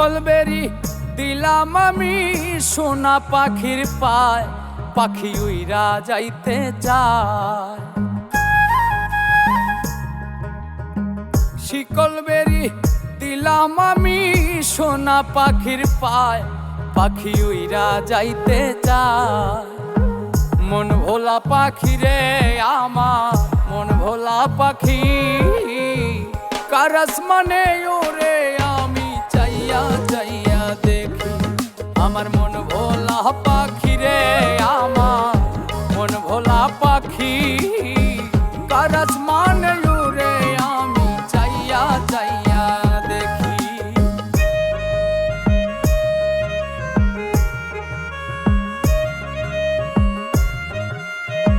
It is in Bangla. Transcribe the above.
শিকল বেরি দিলাম আমি সোনা পাখির পায়, পাখি উইরা যাইতে চায়। শিকল বেরি দিলাম আমি সোনা পাখির পায়, পাখি উইরা যাইতে চায়। মন ভোলা পাখি রে আমার, মন ভোলা পাখি, কার আসমানে ওরে আমি চাইয়া চাইয়া দেখি। আমার মন ভোলা পাখি রে আমার, মন ভোলা পাখি, কার আসমানে